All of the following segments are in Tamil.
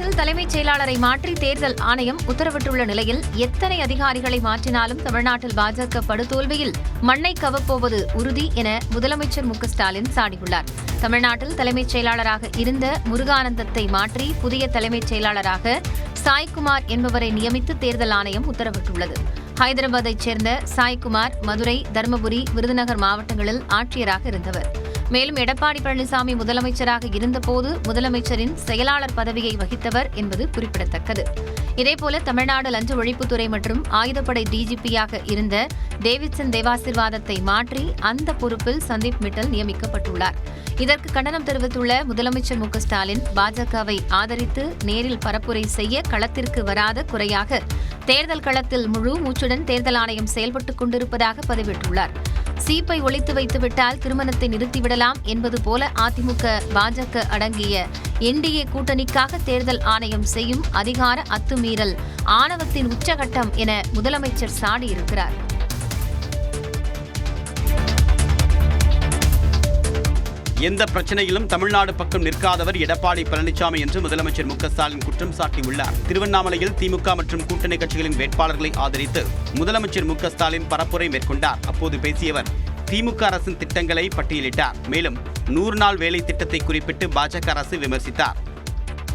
தமிழ்நாட்டில் தலைமைச் செயலாளரை மாற்றி தேர்தல் ஆணையம் உத்தரவிட்டுள்ள நிலையில் எத்தனை அதிகாரிகளை மாற்றினாலும் தமிழ்நாட்டில் பாஜக படுதோல்வியில் மண்ணை கவப்போவது உறுதி என முதலமைச்சர் மு.க.ஸ்டாலின் சாடியுள்ளார். தமிழ்நாட்டில் தலைமைச் செயலாளராக இருந்த முருகானந்தத்தை மாற்றி புதிய தலைமைச் செயலாளராக சாய்குமார் என்பவரை நியமித்து தேர்தல் ஆணையம் உத்தரவிட்டுள்ளது. ஹைதராபாத்தைச் சேர்ந்த சாய்குமார் மதுரை, தருமபுரி, விருதுநகர் மாவட்டங்களில் ஆட்சியராக இருந்தவர். மேலும் எடப்பாடி பழனிசாமி முதலமைச்சராக இருந்தபோது முதலமைச்சரின் செயலாளர் பதவியை வகித்தவர் என்பது குறிப்பிடத்தக்கது. இதேபோல தமிழ்நாடு லஞ்ச ஒழிப்புத்துறை மற்றும் ஆயுதப்படை டிஜிபியாக இருந்த டேவிட்சன் தேவாசிர்வாதத்தை மாற்றி அந்த பொறுப்பில் சந்தீப் மிட்டல் நியமிக்கப்பட்டுள்ளார். இதற்கு கண்டனம் தெரிவித்துள்ள முதலமைச்சர் மு.க.ஸ்டாலின் பாஜகவை ஆதரித்து நேரில் பரப்புரை செய்ய களத்திற்கு வராத குறையாக தேர்தல் களத்தில் முழு மூச்சுடன் தேர்தல் ஆணையம் செயல்பட்டுக் கொண்டிருப்பதாக பதிவிட்டுள்ளார். சீப்பை ஒழித்து வைத்துவிட்டால் திருமணத்தை நிறுத்திவிடலாம் என்பது போல அதிமுக, பாஜக அடங்கிய என்டிஏ கூட்டணிக்காக தேர்தல் ஆணையம் செய்யும் அதிகார அத்துமீறல் ஆணவத்தின் உச்சகட்டம் என முதலமைச்சர் சாடியிருக்கிறார். எந்த பிரச்சனையிலும் தமிழ்நாடு பக்கம் நிற்காதவர் எடப்பாடி பழனிசாமி என்று முதலமைச்சர் மு.க.ஸ்டாலின் குற்றம் சாட்டியுள்ளார். திருவண்ணாமலையில் திமுக மற்றும் கூட்டணி கட்சிகளின் வேட்பாளர்களை ஆதரித்து முதலமைச்சர் மு.க.ஸ்டாலின் பரப்புரை மேற்கொண்டார். அப்போது பேசியவர் திமுக அரசின் திட்டங்களை பட்டியலிட்டார். மேலும் 100 நாள் வேலை திட்டத்தை குறிப்பிட்டு பாஜக அரசு விமர்சித்தார்.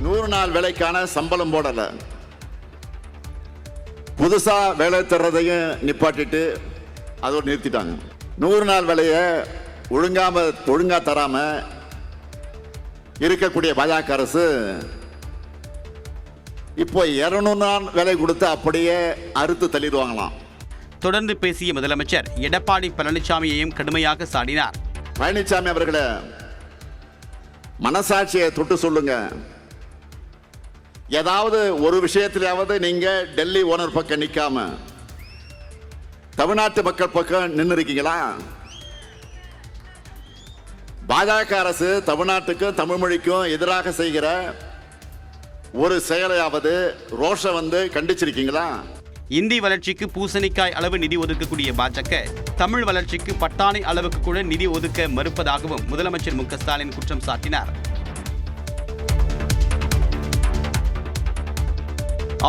100 நாள் வேலைக்கான சம்பளம் போடல, புதுசா வேலை தர்றதையும் நிப்பாட்டிட்டு அதோடு நிறுத்திட்டாங்க. 100 நாள் வேலையை ஒழுங்கா தராம இருக்கக்கூடிய பாஜக அரசு இப்போ 200 நாள் வேலை கொடுத்து அப்படியே அறுத்து தள்ளிடுவாங்களாம். தொடர்ந்து பேசிய முதலமைச்சர் எடப்பாடி பழனிசாமியையும் கடுமையாக சாடினார். பழனிசாமி அவர்களே, மனசாட்சியை தொட்டு சொல்லுங்க. ஏதாவது ஒரு விஷயத்திலாவது நீங்க டெல்லி ஓனர் பக்கம் நிக்காம தமிழ்நாட்டு மக்கள் பக்கம் நின்று இருக்கீங்களா? பாஜக அரசு தமிழ்நாட்டுக்கும் தமிழ் மொழிக்கும் எதிராக செய்கிற ஒரு செயலையாவது ரோஷம் கண்டிச்சிருக்கீங்களா? இந்தி வளர்ச்சிக்கு பூசணிக்காய் அளவு நிதி ஒதுக்கக்கூடிய பாஜக தமிழ் வளர்ச்சிக்கு பட்டாணி அளவுக்கு கூட நிதி ஒதுக்க மறுப்பதாகவும் முதலமைச்சர் மு.க.ஸ்டாலின் குற்றம் சாட்டினார்.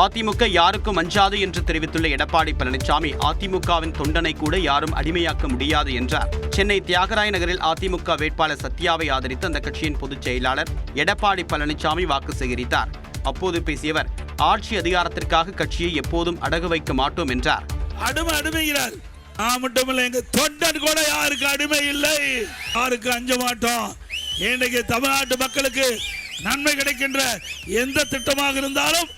அதிமுக யாருக்கும் அஞ்சாது என்று தெரிவித்துள்ள எடப்பாடி பழனிசாமி அதிமுகவின் தொண்டனை கூட யாரும் அடிமையாக்க முடியாது என்றார். சென்னை தியாகராய நகரில் அதிமுக வேட்பாளர் சத்யாவை ஆதரித்து அந்த கட்சியின் பொதுச் செயலாளர் எடப்பாடி பழனிசாமி வாக்கு சேகரித்தார். அப்போது பேசியவர் ஆட்சி அதிகாரத்திற்காக கட்சியை எப்போதும் அடகு வைக்க மாட்டோம் என்றார். அடிமைகிறார் மட்டுமில்லை, எங்க தொண்டன் கூட யாருக்கு அடிமை இல்லை, யாருக்கு அஞ்ச மாட்டோம். இன்றைக்கு தமிழ்நாட்டு மக்களுக்கு நன்மை கிடைக்கின்ற எந்த திட்டமாக இருந்தாலும்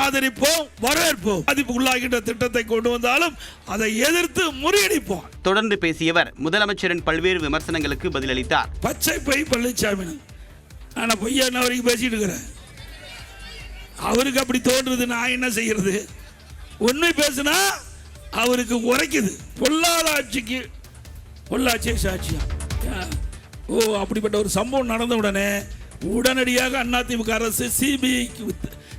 ஆதரிப்போம், வரவேற்போம். பாதிப்புக்குள்ளாகின்ற திட்டத்தை கொண்டு வந்தாலும் அதை எதிர்த்து முறியடிப்போம். தொடர்ந்து பேசியவர் முதலமைச்சரின் பல்வேறு விமர்சனங்களுக்கு பதிலளித்தார். பச்சை பை பழனிசாமி, ஆனா பொய்யா என்ன வரைக்கும் பேசிட்டு இருக்கிறேன். அவருக்கு அப்படி தோன்றுறது, நான் என்ன செய்யறது? உண்மை பேசினா அவருக்கு உரைக்குது. பொல்லாத ஆட்சிக்கு பொள்ளாட்சியை சாட்சியா? அப்படிப்பட்ட ஒரு சம்பவம் நடந்த உடனடியாக அதிமுக அரசு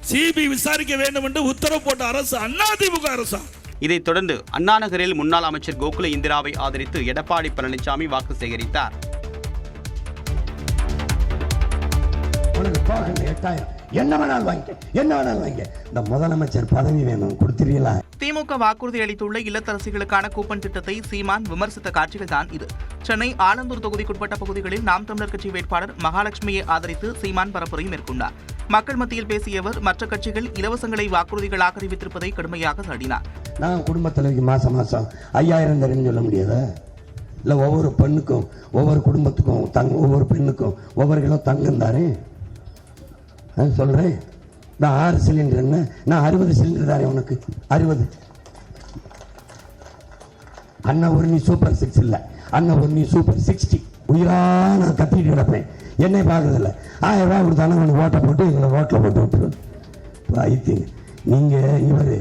சிபிஐ விசாரிக்க வேண்டும் என்று உத்தரவு போட்ட அரசு அதிமுக அரசா? இதைத் தொடர்ந்து அண்ணா நகரில் முன்னாள் அமைச்சர் கோகுல இந்திராவை ஆதரித்து எடப்பாடி பழனிசாமி வாக்கு சேகரித்தார். என்ன வேணாலும் வாங்க, இந்த முதலமைச்சர் பதவி வேணும் கொடுத்துறீங்களா? திமுக வாக்குறுதி அளித்துள்ள இல்லத்தரசிகளுக்கான கூப்பன் திட்டத்தை சீமான் விமர்சித்த காட்சிகள் தான் இது. சென்னை ஆலந்தூர் தொகுதிக்குட்பட்ட பகுதிகளில் நாம் தமிழர் கட்சி வேட்பாளர் மகாலட்சுமியை ஆதரித்து சீமான் பரப்புரை மேற்கொண்டார். மக்கள் மத்தியில் பேசிய அவர் மற்ற கட்சிகள் இலவசங்களை வாக்குறுதிகளாக அறிவித்திருப்பதை கடுமையாக சாடினார். நான் குடும்ப தலைவிக்கு மாசம் 5000 தரேன்னு சொல்ல முடியாதா? இல்ல ஒவ்வொரு பெண்ணுக்கும், ஒவ்வொரு குடும்பத்துக்கும், ஒவ்வொரு பெண்ணுக்கும் ஒவ்வொரு கிலோ தங்கம் தாரேன் சொல்றேன். நான் 6 சிலிண்டர், நான் 60 சிலிண்டர் தாரேன் உனக்கு. 60 அண்ணா ஒரு நீ சூப்பர் 6 இல்ல, அண்ணா ஒரு நீ சூப்பர் 60. உயிரா நான் கத்திட்டு கிடப்பேன். என்னை பார்க்கறதில்ல. 1000 ரூபாய் கொடுத்தாலும் உனக்கு ஓட்டை போட்டு எங்களை ஓட்டில் போட்டு விட்டுருவது. ஐத்திங்க நீங்க இவர்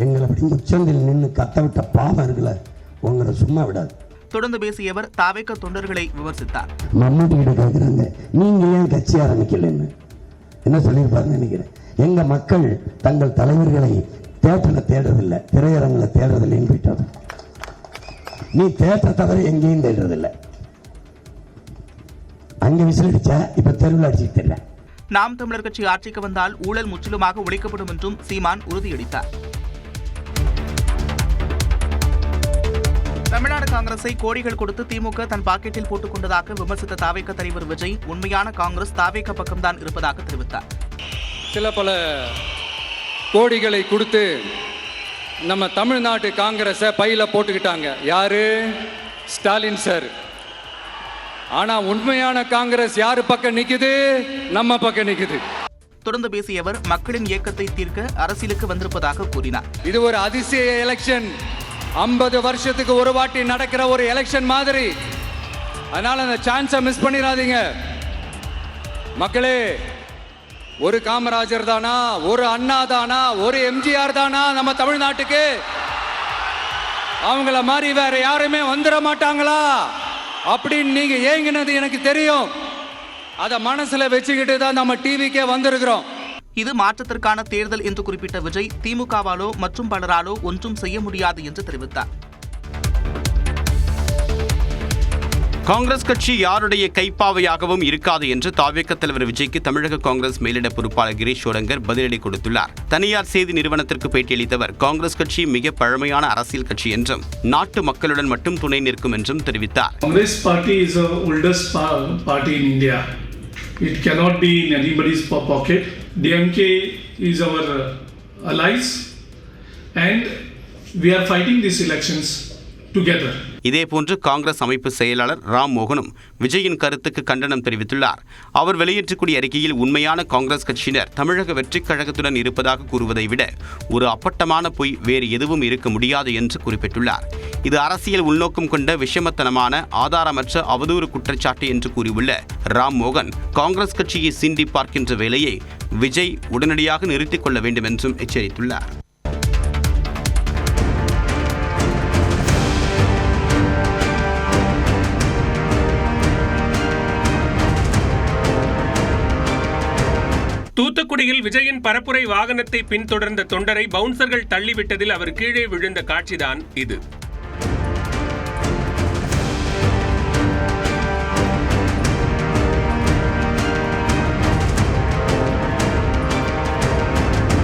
எங்களை அப்படி உச்சந்தில் நின்று கத்த விட்ட பாவம் இருக்குல்ல, உங்களை சும்மா விடாது. தொடர்ந்து பேசியவர் தாவேக தொண்டர்களை விமர்சித்தார். மம்முட்டி கிட்ட கேட்கிறாங்க, நீங்க ஏன் கட்சி ஆரம்பிக்கலன்னு என்ன சொல்லியிருப்பாருன்னு நினைக்கிறேன். எங்க மக்கள் தங்கள் தலைவர்களை தேட்டரில் தேடுறதில்லை, திரையரங்கில் தேடுறதில்லைன்னு போயிட்டாங்க. நீ தேட்டரை தவிர எங்கேயும் தேடுறதில்லை. அங்க விசில் அடிச்சா இப்ப தெருவில் அடிச்சுட்டு தெரியல. நாம் தமிழர் கட்சி ஆட்சிக்கு வந்தால் ஊழல் முற்றிலுமாக ஒழிக்கப்படும் என்றும் சீமான் உறுதியளித்தார். தமிழ்நாடு காங்கிரஸை கோடிகள் கொடுத்து திமுக தன் பாக்கெட்டில் போட்டுக் கொண்டதாக விமர்சித்த தாவேக தலைவர் விஜய், உண்மையான காங்கிரஸ் தாவேக பக்கம்தான் இருப்பதாக தெரிவித்தார். சில பல கோடிகளை கொடுத்து நம்ம தமிழ்நாட்டு காங்கிரஸை பையில போட்டுக்கிட்டாங்க. யாரு? ஸ்டாலின் சார். ஆனா உண்மையான காங்கிரஸ் யாரு பக்கம் நிக்குது? நம்ம பக்கம் நிக்குது. தொடர்ந்து பேசிய அவர் மக்களின் இயக்கத்தை தீர்க்க அரசியலுக்கு வந்திருப்பதாக கூறினார். இது ஒரு அதிசய எலெக்ஷன். 50 வருஷத்துக்கு ஒரு வாட்டி நடக்கிற ஒரு எலெக்ஷன் மாதிரி. அதனால அந்த சான்ஸை மிஸ் பண்ணிடாதீங்க மக்களே. ஒரு காமராஜர் தானா, ஒரு அண்ணா தானா, ஒரு எம்ஜிஆர் தானா நம்ம தமிழ்நாட்டுக்கு? அவங்கள மாதிரி வேற யாருமே வந்துட மாட்டாங்களா அப்படின்னு நீங்க ஏங்கினது எனக்கு தெரியும். அதை மனசுல வச்சுக்கிட்டு தான் நம்ம டிவிக்கே வந்திருக்கிறோம். இது மாற்றத்திற்கான தேர்தல் என்று குறிப்பிட்ட விஜய், திமுகவாலோ மற்றும் பலராலோ ஒன்றும் செய்ய முடியாது என்று தெரிவித்தார். காங்கிரஸ் கட்சி யாருடைய கைப்பாவையாகவும் இருக்காது என்று தாவேக தலைவர் விஜய்க்கு தமிழக காங்கிரஸ் மேலிட பொறுப்பாளர் கிரீஷ் ஷோடங்கர் பதிலடி கொடுத்துள்ளார். தனியார் செய்தி நிறுவனத்திற்கு பேட்டியளித்தவர், காங்கிரஸ் கட்சி மிக பழமையான அரசியல் கட்சி என்றும் நாட்டு மக்களுடன் மட்டும் துணை நிற்கும் என்றும் தெரிவித்தார். Congress party is the oldest party in India. It cannot be in anybody's pocket. DMK is our allies and we are fighting these elections together. இதேபோன்று காங்கிரஸ் அமைப்பு செயலாளர் ராம் மோகனும் விஜயின் கருத்துக்கு கண்டனம் தெரிவித்துள்ளார். அவர் வெளியேற்றக்கூடிய அறிக்கையில், உண்மையான காங்கிரஸ் கட்சியினர் தமிழக வெற்றிக் கழகத்துடன் இருப்பதாக கூறுவதை விட ஒரு அப்பட்டமான பொய் வேறு எதுவும் இருக்க முடியாது என்று குறிப்பிட்டுள்ளார். இது அரசியல் உள்நோக்கம் கொண்ட விஷமத்தனமான ஆதாரமற்ற அவதூறு குற்றச்சாட்டு என்று கூறியுள்ள ராம் மோகன், காங்கிரஸ் கட்சியை சீண்டி பார்க்கின்ற வேலையை விஜய் உடனடியாக நிறுத்திக் கொள்ள வேண்டும் என்றும் எச்சரித்துள்ளார். தூத்துக்குடியில் விஜயின் பரப்புரை வாகனத்தை பின்தொடர்ந்த தொண்டரை பவுன்சர்கள் தள்ளிவிட்டதில் அவர் கீழே விழுந்த காட்சிதான் இது.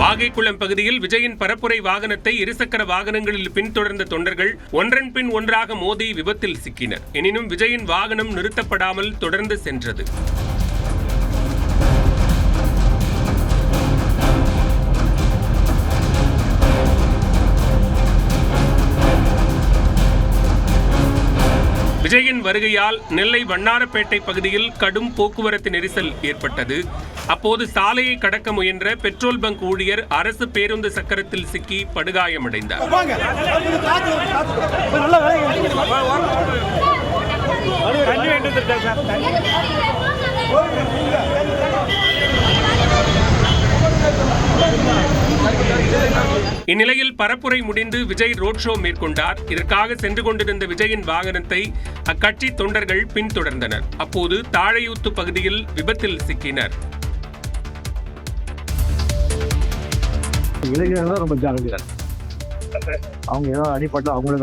வாகைக்குளம் பகுதியில் விஜயின் பரப்புரை வாகனத்தை இருசக்கர வாகனங்களில் பின்தொடர்ந்த தொண்டர்கள் ஒன்றன் பின் ஒன்றாக மோதி விபத்தில் சிக்கினர். எனினும் விஜயின் வாகனம் நிறுத்தப்படாமல் தொடர்ந்து சென்றது. விஜயின் வருகையால் நெல்லை வண்ணாரப்பேட்டை பகுதியில் கடும் போக்குவரத்து நெரிசல் ஏற்பட்டது. அப்போது சாலையை கடக்க முயன்ற பெட்ரோல் பங்க் ஊழியர் அரசு பேருந்து சக்கரத்தில் சிக்கி படுகாயமடைந்தார். இந்நிலையில் பரப்புரை முடிந்து விஜய் ரோட் ஷோ மேற்கொண்டார். இதற்காக சென்று கொண்டிருந்த விஜயின் வாகனத்தை அக்கட்சி தொண்டர்கள் பின்தொடர்ந்தனர். அப்போது தாழையூத்து பகுதியில் விபத்தில் சிக்கினர். இளைஞர்கள் ரொம்ப ஜாகிரதை. அவங்க ஏதோ அடிப்பட்டு அவங்கள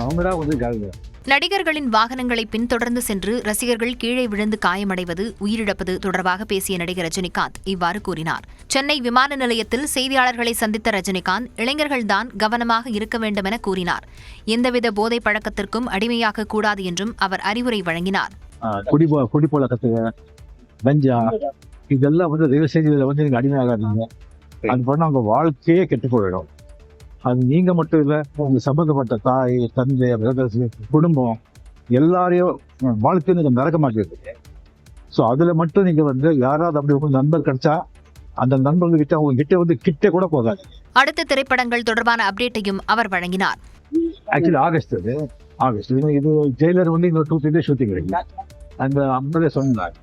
அவங்க தான் வந்து ஜாகிரதை. நடிகர்களின் வாகனங்களை பின்தொடர்ந்து சென்று ரசிகர்கள் கீழே விழுந்து காயமடைவது, உயிரிழப்பது தொடர்பாக பேசிய நடிகர் ரஜினிகாந்த் இவ்வாறு கூறினார். சென்னை விமான நிலையத்தில் செய்தியாளர்களை சந்தித்த ரஜினிகாந்த், இளைஞர்கள்தான் கவனமாக இருக்க வேண்டும் என கூறினார். எந்தவித போதை பழக்கத்திற்கும் அடிமையாக கூடாது என்றும் அவர் அறிவுரை வழங்கினார். குடிப்பழக்கத்துக்கு கஞ்சா இதெல்லாம் வந்து தயவு செய்தியில வந்து நீங்க அடிமையாகாதீங்க. அது பண்ண அவங்க வாழ்க்கையே கெட்டு போயிடும். அது நீங்க மட்டும் இல்லை, உங்க சம்பந்தப்பட்ட தாய், தந்தை, பிரதர்ஸ், குடும்பம் எல்லாரையும் வாழ்க்கையை நீங்க மறக்க மாட்டேங்குது. ஸோ அதுல மட்டும் நீங்க வந்து யாராவது அப்படி உங்க நண்பர் கிடைச்சா அந்த நண்பர்கள் கிட்ட அவங்க கிட்ட வந்து கிட்ட கூட போகாது. அடுத்த திரைப்படங்கள் தொடர்பான அப்டேட்டையும் அவர் வழங்கினார். ஆக்சுவலி ஆகஸ்ட் இது ஜெயிலர் வந்து இன்னொரு 2-3 days ஷூட்டிங் இருக்கு. அந்த 50 சொன்னாங்க.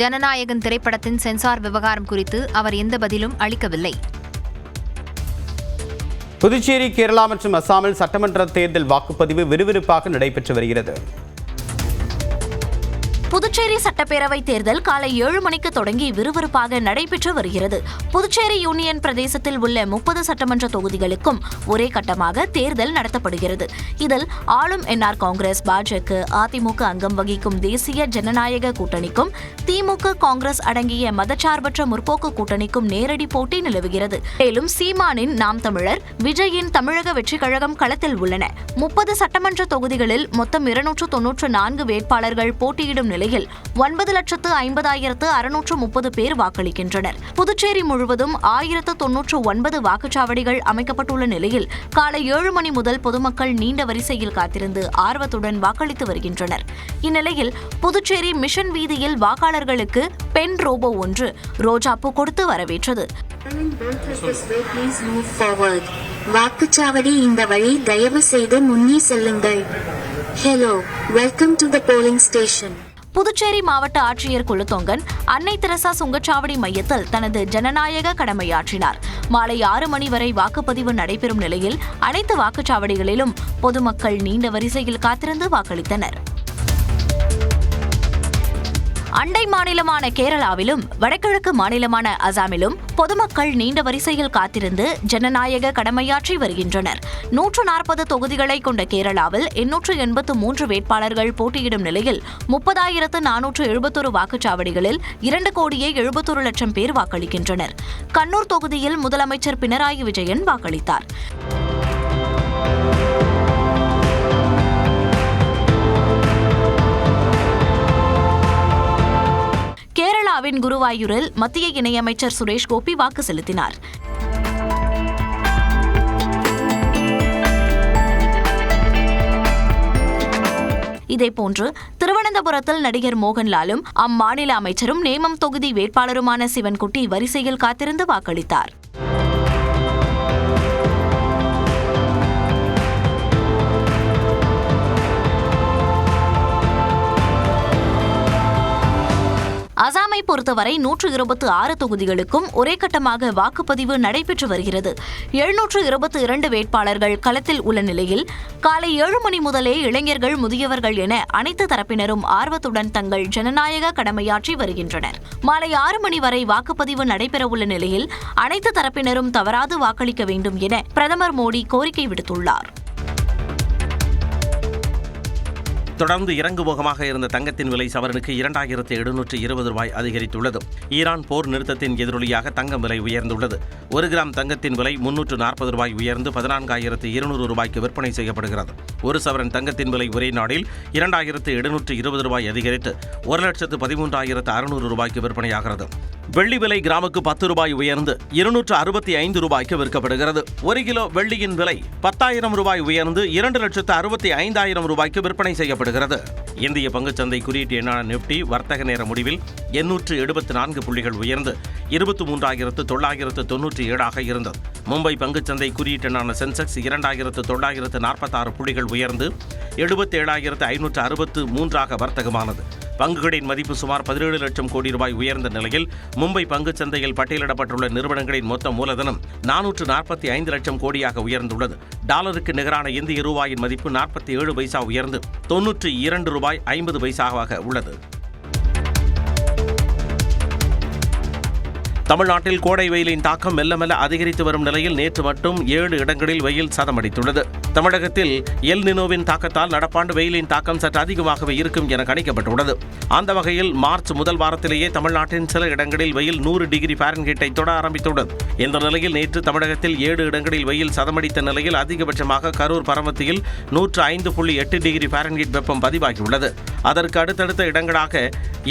ஜனநாயகன் திரைப்படத்தின் சென்சார் விவகாரம் குறித்து அவர் எந்த பதிலும் அளிக்கவில்லை. புதுச்சேரி, கேரளா மற்றும் அசாமில் சட்டமன்ற தேர்தல் வாக்குப்பதிவு விறுவிறுப்பாக நடைபெற்று வருகிறது. புதுச்சேரி சட்டப்பேரவை தேர்தல் காலை 7 மணிக்கு தொடங்கி விறுவிறுப்பாக நடைபெற்று வருகிறது. புதுச்சேரி யூனியன் பிரதேசத்தில் உள்ள 30 சட்டமன்ற தொகுதிகளுக்கும் ஒரே கட்டமாக தேர்தல் நடத்தப்படுகிறது. இதில் ஆளும் என்ஆர் காங்கிரஸ், பாஜக, அதிமுக அங்கம் வகிக்கும் தேசிய ஜனநாயக கூட்டணிக்கும் திமுக, காங்கிரஸ் அடங்கிய மதச்சார்பற்ற முற்போக்கு கூட்டணிக்கும் நேரடி போட்டி நிலவுகிறது. மேலும் சீமானின் நாம் தமிழர், விஜயின் தமிழக வெற்றிக் கழகம் களத்தில் உள்ளன. 30 சட்டமன்ற தொகுதிகளில் மொத்தம் 294 வேட்பாளர்கள் போட்டியிடும் நிலையில் 9,50,630 பேர் வாக்களிக்கின்றனர். புதுச்சேரி முழுவதும் 1099 வாக்குச்சாவடிகள் அமைக்கப்பட்டுள்ள நிலையில் காலை 7 மணி முதல் பொதுமக்கள் நீண்ட வரிசையில் காத்திருந்து ஆர்வத்துடன் வாக்களித்து வருகின்றனர். இந்நிலையில் புதுச்சேரி மிஷன் வீதியில் வாக்காளர்களுக்கு பெண் ரோபோ ஒன்று ரோஜாப்பூ கொடுத்து வரவேற்றது. வாக்குச்சாவடி இந்த வழி, தயவு செய்து முன்னே செல்லுங்கள். Hello, welcome to the polling station. Puducherry மாவட்ட ஆட்சியர் குலத்தொங்கன் அன்னை தெரசா சுங்கச்சாவடி மையத்தில் தனது ஜனநாயக கடமையாற்றினார். மாலை 6 மணி வரை வாக்குப்பதிவு நடைபெறும் நிலையில் அனைத்து வாக்குச்சாவடிகளிலும் பொதுமக்கள் நீண்ட வரிசையில் காத்திருந்து வாக்களித்தனர். அண்டை மாநிலமான கேரளாவிலும் வடகிழக்கு மாநிலமான அசாமிலும் பொதுமக்கள் நீண்ட வரிசையில் காத்திருந்து ஜனநாயக கடமையாற்றி வருகின்றனர். 140 தொகுதிகளை கொண்ட கேரளாவில் 883 வேட்பாளர்கள் போட்டியிடும் நிலையில் 30,471 வாக்குச்சாவடிகளில் 2,71,00,000 பேர் வாக்களிக்கின்றனர். கண்ணூர் தொகுதியில் முதலமைச்சர் பினராயி விஜயன் வாக்களித்தார். கேரளாவின் குருவாயூரில் மத்திய இணையமைச்சர் சுரேஷ் கோபி வாக்கு செலுத்தினார். இதேபோன்று திருவனந்தபுரத்தில் நடிகர் மோகன்லாலும் அம்மாநில அமைச்சரும் நேமம் தொகுதி வேட்பாளருமான சிவன்குட்டி வரிசையில் காத்திருந்து வாக்களித்தார். அசாமை பொறுத்தவரை 126 தொகுதிகளுக்கும் ஒரே கட்டமாக வாக்குப்பதிவு நடைபெற்று வருகிறது. 722 வேட்பாளர்கள் களத்தில் உள்ள நிலையில் காலை 7 மணி முதலே இளைஞர்கள், முதியவர்கள் என அனைத்து தரப்பினரும் ஆர்வத்துடன் தங்கள் ஜனநாயக கடமையாற்றி வருகின்றனர். மாலை 6 மணி வரை வாக்குப்பதிவு நடைபெறவுள்ள நிலையில் அனைத்து தரப்பினரும் தவறாது வாக்களிக்க வேண்டும் என பிரதமர் மோடி கோரிக்கை விடுத்துள்ளார். தொடர்ந்து இறங்குமுகமாக இருந்த தங்கத்தின் விலை சவரனுக்கு 2,720 ரூபாய் அதிகரித்துள்ளது. ஈரான் போர் நிறுத்தத்தின் எதிரொலியாக தங்கம் விலை உயர்ந்துள்ளது. 1 கிராம் தங்கத்தின் விலை 340 ரூபாய் உயர்ந்து 14,200 ரூபாய்க்கு விற்பனை செய்யப்படுகிறது. 1 சவரன் தங்கத்தின் விலை ஒரே நாளில் 2,720 ரூபாய் அதிகரித்து 1,13,600 ரூபாய்க்கு விற்பனையாகிறது. வெள்ளி விலை கிராமுக்கு 10 ரூபாய் உயர்ந்து 265 ரூபாய்க்கு விற்கப்படுகிறது. 1 கிலோ வெள்ளியின் விலை 10,000 ரூபாய் உயர்ந்து 2,65,000 ரூபாய்க்கு விற்பனை செய்யப்படுகிறது. இந்திய பங்குச்சந்தை குறியீட்டு எண்ணான நிப்டி வர்த்தக நேர முடிவில் 874 புள்ளிகள் உயர்ந்து 23,997 இருந்தது. மும்பை பங்குச்சந்தை குறியீட்டெண்ணான சென்செக்ஸ் 2,946 புள்ளிகள் உயர்ந்து 77,563 வர்த்தகமானது. பங்குகளின் மதிப்பு சுமார் 17 லட்சம் கோடி ரூபாய் உயர்ந்த நிலையில் மும்பை பங்குச்சந்தையில் பட்டியலிடப்பட்டுள்ள நிறுவனங்களின் மொத்த மூலதனம் 445 லட்சம் கோடியாக உயர்ந்துள்ளது. டாலருக்கு நிகரான இந்திய ரூபாயின் மதிப்பு 47 பைசா உயர்ந்து 92 ரூபாய் 50 பைசாவாக உள்ளது. தமிழ்நாட்டில் கோடை வெயிலின் தாக்கம் மெல்ல மெல்ல அதிகரித்து வரும் நிலையில் நேற்று மட்டும் 7 இடங்களில் வெயில் சதமடித்துள்ளது. தமிழகத்தில் எல் நினோவின் தாக்கத்தால் நடப்பாண்டு வெயிலின் தாக்கம் சற்று அதிகமாகவே இருக்கும் என கணிக்கப்பட்டுள்ளது. அந்த வகையில் மார்ச் முதல் வாரத்திலேயே தமிழ்நாட்டின் சில இடங்களில் வெயில் 100 டிகிரி ஃபாரன்ஹீட்டை தொட ஆரம்பித்துள்ளது. இந்த நிலையில் நேற்று தமிழகத்தில் 7 இடங்களில் வெயில் சதமடித்த நிலையில் அதிகபட்சமாக கரூர் பரமத்தியில் 105.8 டிகிரி ஃபாரன்ஹீட் வெப்பம் பதிவாகியுள்ளது. அதற்கு அடுத்தடுத்த இடங்களாக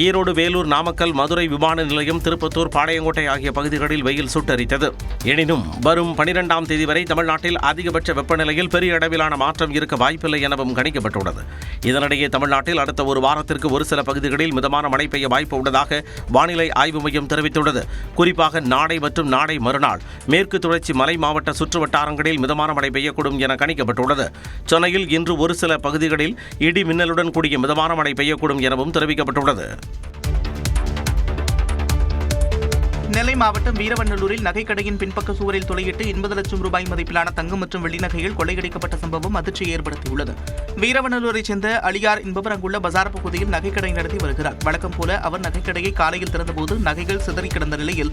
ஈரோடு, வேலூர், நாமக்கல், மதுரை விமான நிலையம், திருப்பத்தூர், பாளையங்கோட்டை ஆகிய பகுதிகளில் வெயில் சுட்டரித்தது. எனினும் வரும் 12ஆம் தேதி வரை தமிழ்நாட்டில் அதிகபட்ச வெப்பநிலையில் பெரிய அளவிலான மாற்றம் இருக்க வாய்ப்பில்லை எனவும் கணிக்கப்பட்டுள்ளது. இதனிடையே தமிழ்நாட்டில் அடுத்த ஒரு வாரத்திற்கு ஒரு சில பகுதிகளில் மிதமான மழை பெய்ய வாய்ப்பு உள்ளதாக வானிலை ஆய்வு மையம் தெரிவித்துள்ளது. குறிப்பாக நாளை மற்றும் நாளை மறுநாள் மேற்கு தொடர்ச்சி மலை மாவட்ட சுற்று வட்டாரங்களில் மிதமான மழை பெய்யக்கூடும் என கணிக்கப்பட்டுள்ளது. சென்னையில் இன்று ஒரு சில பகுதிகளில் இடி மின்னலுடன் கூடிய மிதமான மழை பெய்யக்கூடும் எனவும் தெரிவிக்கப்பட்டுள்ளது. நெல்லை மாவட்டம் வீரவநல்லூரில் நகைக்கடையின் பின்பக்க சுவரில் துளையிட்டு 80 லட்சம் ரூபாய் மதிப்பிலான தங்கம் மற்றும் வெள்ளி நகைகள் கொள்ளையடிக்கப்பட்ட சம்பவம் அதிர்ச்சியை ஏற்படுத்தியுள்ளது. வீரவநல்லூரைச் சேர்ந்த அலியார் என்பவர் அங்குள்ள பஜார் பகுதியில் நகைக்கடை நடத்தி வருகிறார். வழக்கம் போல அவர் நகைக்கடையை காலையில் திறந்தபோது நகைகள் சிதறி கிடந்த நிலையில்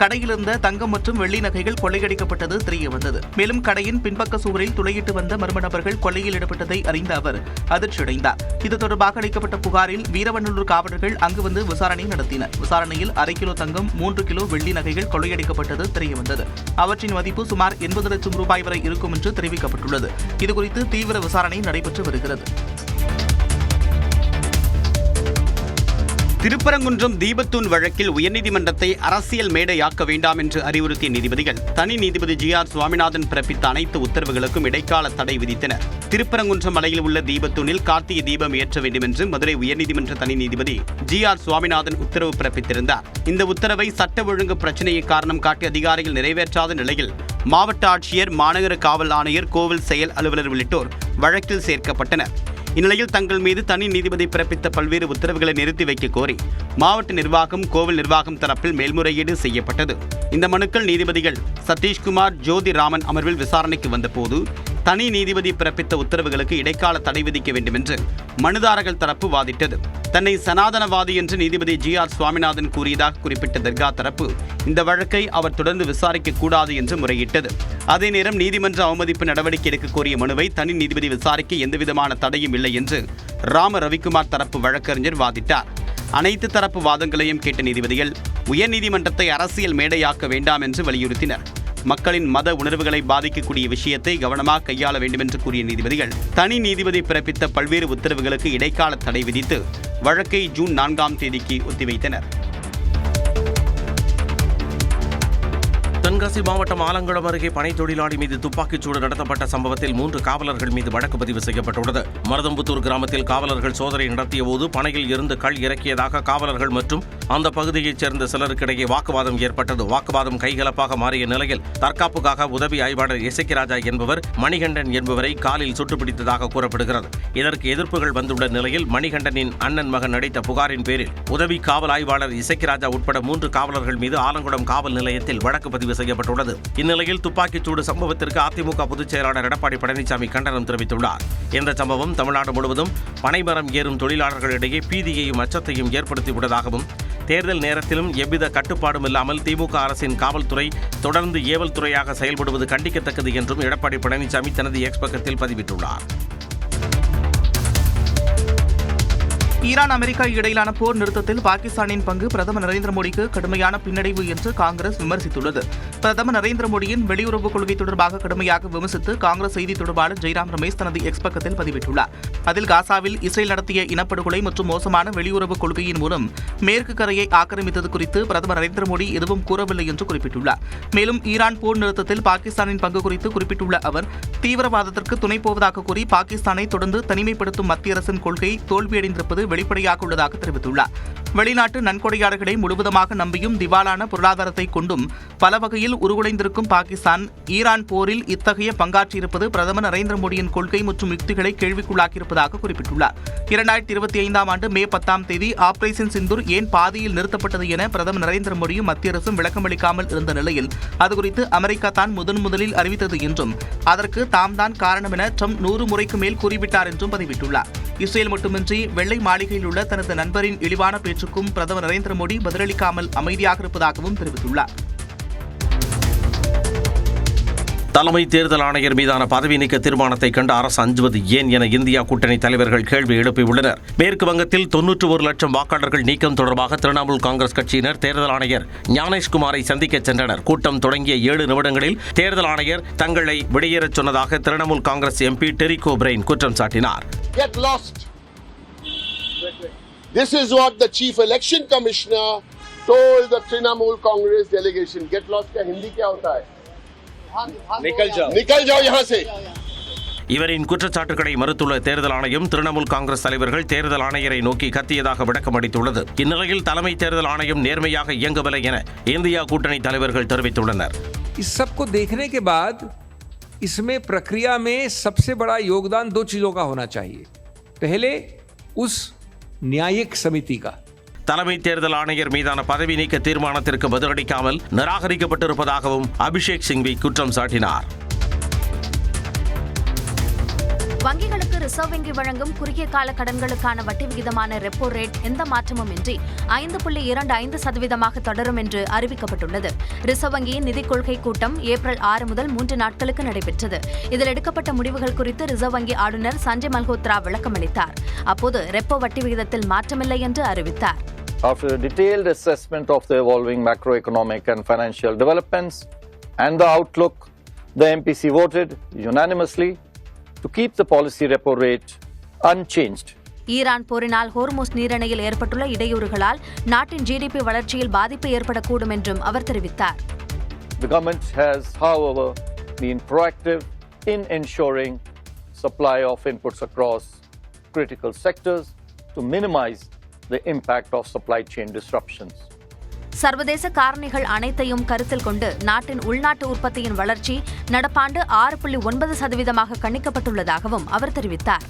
கடையில் இருந்த தங்கம் மற்றும் வெள்ளி நகைகள் கொள்ளையடிக்கப்பட்டது தெரியவந்தது. மேலும் கடையின் பின்பக்க சுவரில் துளையிட்டு வந்த மர்ம நபர்கள் கொள்ளையில் ஈடுபட்டதை அறிந்த அவர் அதிர்ச்சியடைந்தார். இது தொடர்பாக அளிக்கப்பட்ட புகாரில் வீரவநல்லூர் காவலர்கள் அங்கு வந்து விசாரணை நடத்தினர். விசாரணையில் 1/2 கிலோ தங்கம் 3 கிலோ வெள்ளி நகைகள் கொள்ளையடிக்கப்பட்டது தெரியவந்தது. அவற்றின் மதிப்பு சுமார் 80 லட்சம் ரூபாய் வரை இருக்கும் என்று தெரிவிக்கப்பட்டுள்ளது. இதுகுறித்து தீவிர விசாரணை நடைபெற்று வருகிறது. திருப்பரங்குன்றம் தீபத்தூண் வழக்கில் உயர்நீதிமன்றத்தை அரசியல் மேடையாக்க வேண்டாம் என்று அறிவுறுத்திய நீதிபதிகள் தனி நீதிபதி GR சுவாமிநாதன் பிறப்பித்த அனைத்து உத்தரவுகளுக்கும் இடைக்கால தடை விதித்தனர். திருப்பரங்குன்றம் மலையில் உள்ள தீபத்தூணில் கார்த்திகை தீபம் ஏற்ற வேண்டும் என்று மதுரை உயர்நீதிமன்ற தனி நீதிபதி GR சுவாமிநாதன் உத்தரவு பிறப்பித்திருந்தார். இந்த உத்தரவை சட்ட ஒழுங்கு பிரச்சினையை காரணம் காட்டி அதிகாரிகள் நிறைவேற்றாத நிலையில் மாவட்ட ஆட்சியர், மாநகர காவல் ஆணையர், கோவில் செயல் அலுவலர் உள்ளிட்டோர் வழக்கில் சேர்க்கப்பட்டனர். இந்நிலையில் தங்கள் மீது தனி நீதிபதி பிறப்பித்த பல்வேறு உத்தரவுகளை நிறுத்தி வைக்க கோரி மாவட்ட நிர்வாகம், கோவில் நிர்வாகம் தரப்பில் மேல்முறையீடு செய்யப்பட்டது. இந்த மனுக்கள் நீதிபதிகள் சதீஷ்குமார், ஜோதி ராமன் அமர்வில் விசாரணைக்கு வந்தபோது தனி நீதிபதி பிறப்பித்த உத்தரவுகளுக்கு இடைக்கால தடை விதிக்க வேண்டும் என்று மனுதாரர்கள் தரப்பு வாதிட்டது. தன்னை சனாதனவாதி என்று நீதிபதி GR சுவாமிநாதன் கூறியதாக குறிப்பிட்ட தர்கா தரப்பு இந்த வழக்கை அவர் தொடர்ந்து விசாரிக்க கூடாது என்று முறையிட்டது. அதே நேரம் நீதிமன்ற அவமதிப்பு நடவடிக்கை எடுக்க கோரிய மனுவை தனி நீதிபதி விசாரிக்க எந்தவிதமான தடையும் இல்லை என்று ராம ரவிக்குமார் தரப்பு வழக்கறிஞர் வாதிட்டார். அனைத்து தரப்பு வாதங்களையும் கேட்ட நீதிபதிகள் உயர்நீதிமன்றத்தை அரசியல் மேடையாக்க வேண்டாம் என்று வலியுறுத்தினர். மக்களின் மத உணர்வுகளை பாதிக்கக்கூடிய விஷயத்தை கவனமாக கையாள வேண்டும் என்று கூறிய நீதிபதிகள் தனி நீதிபதி பிறப்பித்த பல்வேறு உத்தரவுகளுக்கு இடைக்கால தடை விதித்து வழக்கை ஜூன் 4ஆம் தேதிக்கு ஒத்திவைத்தனர். தென்காசி மாவட்டம் ஆலங்குளம் அருகே பனை தொழிலாளி மீது துப்பாக்கிச்சூடு நடத்தப்பட்ட சம்பவத்தில் 3 காவலர்கள் மீது வழக்கு பதிவு செய்யப்பட்டுள்ளது. மருதம்புத்தூர் கிராமத்தில் காவலர்கள் சோதனை நடத்திய போது பனையில் இருந்து கள் இறக்கியதாக காவலர்கள் மற்றும் அந்த பகுதியைச் சேர்ந்த சிலருக்கிடையே வாக்குவாதம் ஏற்பட்டது. வாக்குவாதம் கைகலப்பாக மாறிய நிலையில் தற்காப்புக்காக உதவி ஆய்வாளர் இசக்கிராஜா என்பவர் மணிகண்டன் என்பவரை காலில் சுட்டுப்பிடித்ததாக கூறப்படுகிறது. இதற்கு எதிர்ப்புகள் வந்துள்ள நிலையில் மணிகண்டனின் அண்ணன் மகன் அளித்த புகாரின் பேரில் உதவி காவல் ஆய்வாளர் இசக்கிராஜா உட்பட 3 காவலர்கள் மீது ஆலங்குளம் காவல் நிலையத்தில் வழக்கு பதிவு செய்யப்பட்டுள்ளது. இந்நிலையில் துப்பாக்கிச்சூடு சம்பவத்திற்கு அதிமுக பொதுச் செயலாளர் எடப்பாடி பழனிசாமி கண்டனம் தெரிவித்துள்ளார். இந்த சம்பவம் தமிழ்நாடு முழுவதும் பனைமரம் ஏறும் தொழிலாளர்களிடையே பீதியையும் அச்சத்தையும் ஏற்படுத்தியுள்ளதாகவும் தேர்தல் நேரத்திலும் எவ்வித கட்டுப்பாடும் இல்லாமல் திமுக அரசின் காவல்துறை தொடர்ந்து ஏவல் துறையாக செயல்படுவது கண்டிக்கத்தக்கது என்றும் எடப்பாடி பழனிசாமி தனது எக்ஸ் பக்கத்தில் பதிவிட்டுள்ளார். ஈரான் அமெரிக்கா இடையிலான போர் நிறுத்தத்தில் பாகிஸ்தானின் பங்கு பிரதமர் நரேந்திர மோடிக்கு கடுமையான பின்னடைவு என்று காங்கிரஸ் விமர்சித்துள்ளது. பிரதமர் நரேந்திர மோடியின் வெளியுறவு கொள்கை தொடர்பாக கடுமையாக விமர்சித்து காங்கிரஸ் செய்தி தொடர்பாளர் ஜெய்ராம் ரமேஷ் தனது எக்ஸ் பக்கத்தில் பதிவிட்டுள்ளார். அதில் காசாவில் இஸ்ரேல் நடத்திய இனப்படுகொலை மற்றும் மோசமான வெளியுறவு கொள்கையின் மூலம் மேற்கு கரையை ஆக்கிரமித்தது குறித்து பிரதமர் நரேந்திர மோடி எதுவும் கூறவில்லை என்று குறிப்பிட்டுள்ளார். மேலும் ஈரான் போர் நிறுத்தத்தில் பாகிஸ்தானின் பங்கு குறித்து குறிப்பிட்டுள்ள அவர் தீவிரவாதத்திற்கு துணை போவதாக கூறி பாகிஸ்தானை தொடர்ந்து தனிமைப்படுத்தும் மத்திய அரசின் கொள்கை தோல்வியடைந்திருப்பது வெளிப்படையாக உள்ளதாக தெரிவித்துள்ளார். வெளிநாட்டு நன்கொடையாளர்களை முழுவதுமாக நம்பியும் திவாலான பொருளாதாரத்தை கொண்டும் பல வகையில் உருகுலைந்திருக்கும் பாகிஸ்தான் ஈரான் போரில் இத்தகைய பங்காற்றியிருப்பது பிரதமர் நரேந்திர மோடியின் கொள்கை மற்றும் யுக்திகளை கேள்விக்குள்ளாக்கியிருப்பதாக குறிப்பிட்டுள்ளார். 2025ஆம் ஆண்டு மே 10ஆம் தேதி ஆபரேஷன் சிந்தூர் ஏன் பாதியில் நிறுத்தப்பட்டது என பிரதமர் நரேந்திர மோடியும் மத்திய அரசும் விளக்கமளிக்காமல் இருந்த நிலையில் அதுகுறித்து அமெரிக்கா தான் முதலில் அறிவித்தது என்றும் அதற்கு தாம் தான் காரணம் என ட்ரம்ப் 100 முறைக்கு மேல் கூறிவிட்டார் என்றும் பதிவிட்டுள்ளார். இஸ்ரேல் மட்டுமின்றி வெள்ளை மாளிகையில் உள்ள தனது நண்பரின் இழிவான பேச்சுக்கும் பிரதமர் நரேந்திர மோடி பதிலளிக்காமல் அமைதியாக இருப்பதாகவும் தெரிவித்துள்ளார். தலைமை தேர்தல் ஆணையர் மீதான பதவி நீக்க தீர்மானத்தை கண்டு அரசு அஞ்சுவது ஏன் என இந்தியா கூட்டணி தலைவர்கள் கேள்வி எழுப்பியுள்ளனர். மேற்கு வங்கத்தில் 91 லட்சம் வாக்காளர்கள் நீக்கம் தொடர்பாக திரிணாமுல் காங்கிரஸ் கட்சியினர் தேர்தல் ஆணையர் ஞானேஷ்குமாரை சந்திக்க சென்றனர். கூட்டம் தொடங்கிய 7 நிமிடங்களில் தேர்தல் ஆணையர் தங்களை வெளியேறச் சொன்னதாக Trinamool Congress MP Derek O'Brien குற்றம் சாட்டினார். This is what the chief election commissioner told the Trinamool Congress delegation. Get lost का हिंदी क्या होता है? निकल जाओ यहाँ से. இவரின் குற்றச்சாட்டுகளை மறுத்துள்ள தேர்தல் ஆணையம் திரிணாமுல் காங்கிரஸ் தலைவர்கள் தேர்தல் ஆணையரை நோக்கி கத்தியதாக விளக்கம் அளித்துள்ளது. இந்நிலையில் தலைமை தேர்தல் ஆணையம் நேர்மையாக இயங்கவில்லை என இந்தியா கூட்டணி தலைவர்கள் தெரிவித்துள்ளனர். इस सब को देखने के बाद इसमें प्रक्रिया में सबसे बड़ा योगदान 2 चीजों का होना चाहिए. पहले उस न्यायिक समिति का தலைமை தேர்தல் ஆணையர் மீதான பதவி நீக்க தீர்மானத்திற்கு பதிலளிக்காமல் நிராகரிக்கப்பட்டிருப்பதாகவும் அபிஷேக் சிங்வி குற்றம் சாட்டினார். வங்கிகளுக்கு ரிசர்வ் வங்கி வழங்கும் குறுகிய கால கடன்களுக்கான வட்டி விகிதமான ரெப்போ ரேட் எந்த மாற்றமும் இன்றி 5.25% தொடரும் என்று அறிவிக்கப்பட்டுள்ளது. ரிசர்வ் வங்கியின் நிதிக் கொள்கை கூட்டம் ஏப்ரல் 6 முதல் 3 நாட்களுக்கு நடைபெற்றது. இதில் எடுக்கப்பட்ட முடிவுகள் குறித்து ரிசர்வ் வங்கி ஆளுநர் சஞ்சய் மல்ஹோத்ரா விளக்கமளித்தார். அப்போது ரெப்போ வட்டி விகிதத்தில் மாற்றமில்லை என்று அறிவித்தார். After a detailed assessment of the evolving macroeconomic and financial developments and the outlook, the MPC voted unanimously to keep the policy repo rate unchanged. Iran போரினால் ஹோர்முஸ் நீரிணையில் ஏற்பட்டுள்ள இடையூறுகளால் நாட்டின் ஜிடிபி வளர்ச்சியில் பாதிப்பு ஏற்படக்கூடும் என்றும் அவர் தெரிவித்தார். The government has, however, been proactive in ensuring supply of inputs across critical sectors to minimize the impact of supply chain disruptions. சர்வதேச காரணிகள் அனைத்தையும் கருத்தில் கொண்டு நாட்டின் உள்நாட்டு உற்பத்தியின் வளர்ச்சி நடப்பாண்டு 6.9% கணிக்கப்பட்டுள்ளதாகவும் அவர் தெரிவித்தார்.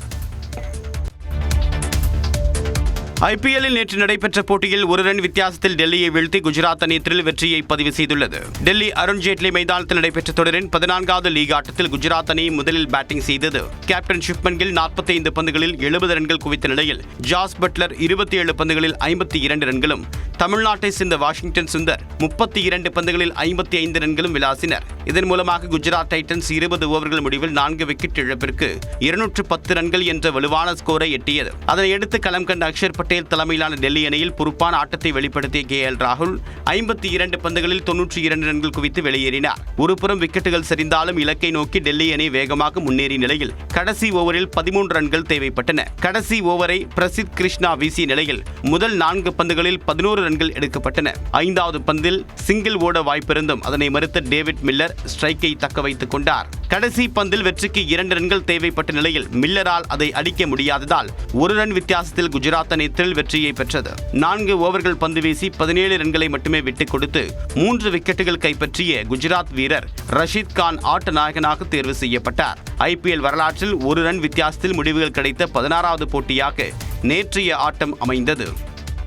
ஐபிஎல்லில் நேற்று நடைபெற்ற போட்டியில் ஒரு ரன் வித்தியாசத்தில் டெல்லியை வீழ்த்தி குஜராத் அணி த்ரில் வெற்றியை பதிவு செய்துள்ளது. டெல்லி அருண்ஜேட்லி மைதானத்தில் நடைபெற்ற தொடரின் 14வது லீக் ஆட்டத்தில் குஜராத் அணி முதலில் பேட்டிங் செய்தது. கேப்டன் சுப்மன் கில் 45 பந்துகளில் 70 ரன்கள் குவித்த நிலையில் ஜாஸ் பட்லர் 27 பந்துகளில் 52 ரன்களும், தமிழ்நாட்டை சேர்ந்த வாஷிங்டன் சுந்தர் 32 பந்துகளில் 55 ரன்களும் விளாசினர். இதன் மூலமாக குஜராத் டைட்டன்ஸ் 20 ஓவர்கள் முடிவில் 4 விக்கெட் இழப்பிற்கு 210 ரன்கள் என்ற வலுவான ஸ்கோரை எட்டியது. அதனையடுத்து களம் கண்ட அக்ஷர் பட்டேல் தலைமையிலான டெல்லி அணியில் பொறுப்பான ஆட்டத்தை வெளிப்படுத்திய KL ராகுல் 52 பந்துகளில் 92 ரன்கள் குவித்து வெளியேறினார். ஒருபுறம் விக்கெட்டுகள் சரிந்தாலும் இலக்கை நோக்கி டெல்லி அணி வேகமாக முன்னேறிய நிலையில் கடைசி ஓவரில் 13 ரன்கள் தேவைப்பட்டன. கடைசி ஓவரை பிரசித் கிருஷ்ணா வீசிய நிலையில் முதல் 4 பந்துகளில் 11 ரன்கள் எடுக்கப்பட்டன. 5வது பந்தில் சிங்கிள் ஓட வாய்ப்பிருந்தும் அதனை மறுத்த டேவிட் மில்லர் ஸ்ட்ரைக்கை தக்க வைத்துக் கொண்டார். கடைசி பந்தில் வெற்றிக்கு 2 ரன்கள் தேவைப்பட்ட நிலையில் மில்லரால் அதை அடிக்க முடியாததால் ஒரு ரன் வித்தியாசத்தில் குஜராத் அணி த்ரில் வெற்றியை பெற்றது. 4 ஓவர்கள் பந்து வீசி 17 ரன்களை மட்டுமே விட்டுக் கொடுத்து 3 விக்கெட்டுகள் கைப்பற்றிய குஜராத் வீரர் ரஷீத் கான் ஆட்ட நாயகனாக தேர்வு செய்யப்பட்டார். IPL வரலாற்றில் ஒரு ரன் வித்தியாசத்தில் முடிவுகள் கிடைத்த 16வது போட்டியாக நேற்றைய ஆட்டம் அமைந்தது.